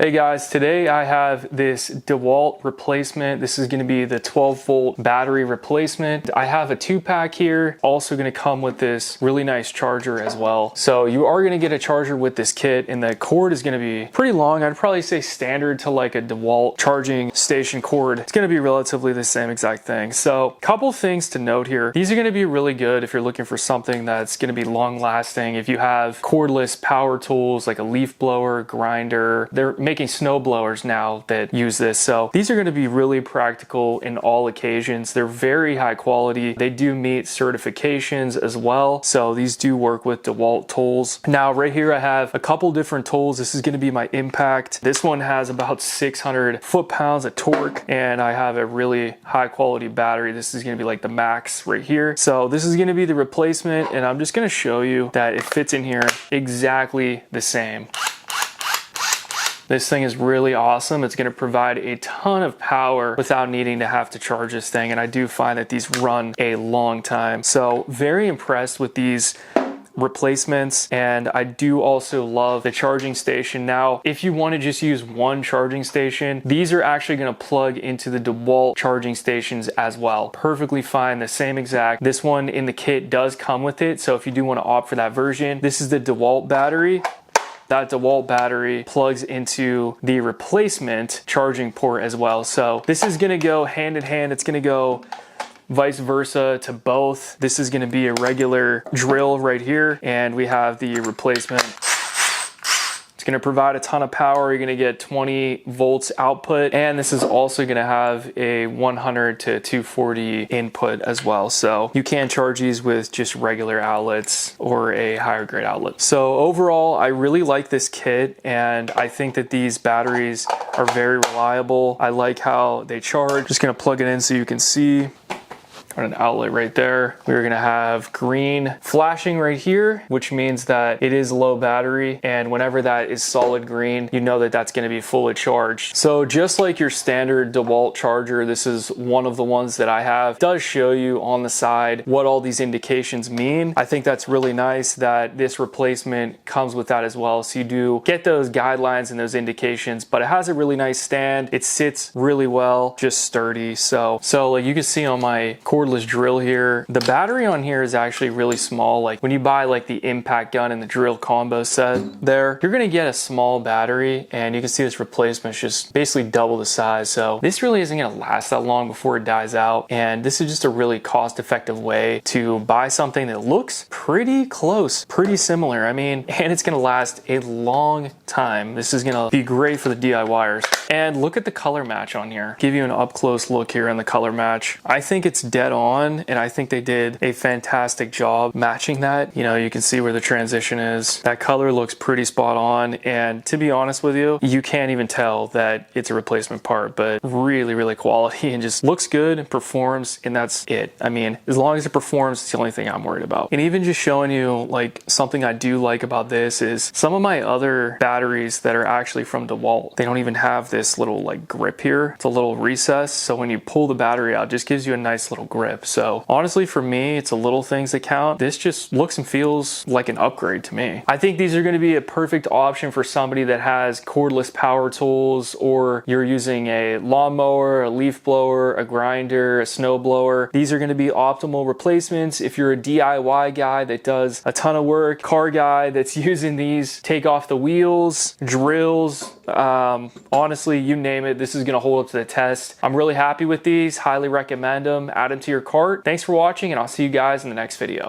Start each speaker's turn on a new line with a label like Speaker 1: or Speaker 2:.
Speaker 1: Hey guys, today I have this Dewalt replacement. This is going to be the 12-volt battery replacement. I have a 2-pack here, also going to come with this really nice charger as well. So you are going to get a charger with this kit, and the cord is going to be pretty long. I'd probably say standard to like a Dewalt charging station cord. It's going to be relatively the same exact thing. So a couple things to note here. These are going to be really good if you're looking for something that's going to be long lasting. If you have cordless power tools like a leaf blower, grinder, they're making snow blowers now that use this. So these are going to be really practical in all occasions. They're very high quality. They do meet certifications as well. So these do work with Dewalt tools. Now right here I have a couple different tools. This is going to be my Impact. This one has about 600 foot-pounds of torque, and I have a really high quality battery. This is going to be like the max right here. So this is going to be the replacement, and I'm just going to show you that it fits in here exactly the same. This thing is really awesome. It's going to provide a ton of power without needing to have to charge this thing. And I do find that these run a long time. So very impressed with these replacements, and I do also love the charging station. Now if you want to just use one charging station, these are actually going to plug into the Dewalt charging stations as well. Perfectly fine, the same exact. This one in the kit does come with it, so if you do want to opt for that version, this is the Dewalt battery. That Dewalt battery plugs into the replacement charging port as well. So this is going to go hand in hand. It's going to go vice versa to both. This is going to be a regular drill right here, and we have the replacement. It's going to provide a ton of power. You're going to get 20 volts output, and this is also going to have a 100 to 240 input as well. So you can charge these with just regular outlets or a higher grade outlet. So overall, I really like this kit, and I think that these batteries are very reliable. I like how they charge. Just going to plug it in so you can see. Got an outlet right there. We're gonna have green flashing right here, which means that it is low battery, and whenever that is solid green, you know that that's gonna be fully charged. So just like your standard Dewalt charger, this is one of the ones that I have. It does show you on the side what all these indications mean. I think that's really nice that this replacement comes with that as well. So you do get those guidelines and those indications, but it has a really nice stand. It sits really well, just sturdy. So like you can see on my cordless drill here, the battery on here is actually really small. Like when you buy like the Impact gun and the drill combo set there, you're gonna get a small battery, and you can see this replacement is just basically double the size. So this really isn't gonna last that long before it dies out, and this is just a really cost-effective way to buy something that looks pretty close, pretty similar. I mean, and it's gonna last a long time. This is gonna be great for the DIYers. And look at the color match on here. Give you an up-close look here on the color match. I think it's dead on, and I think they did a fantastic job matching that. You know, you can see where the transition is. That color looks pretty spot on, and to be honest with you, you can't even tell that it's a replacement part, but really quality and just looks good and performs, and that's it. I mean, as long as it performs, it's the only thing I'm worried about. And even just showing you like something I do like about this is some of my other batteries that are actually from Dewalt, they don't even have this little like grip here. It's a little recess, so when you pull the battery out, it just gives you a nice little grip. So honestly, for me, it's the little things that count. This just looks and feels like an upgrade to me. I think these are going to be a perfect option for somebody that has cordless power tools, or you're using a lawnmower, a leaf blower, a grinder, a snow blower. These are going to be optimal replacements. If you're a DIY guy that does a ton of work, car guy that's using these, take off the wheels, drills, honestly, you name it, this is going to hold up to the test. I'm really happy with these. Highly recommend them. Add them to your cart. Thanks for watching, and I'll see you guys in the next video.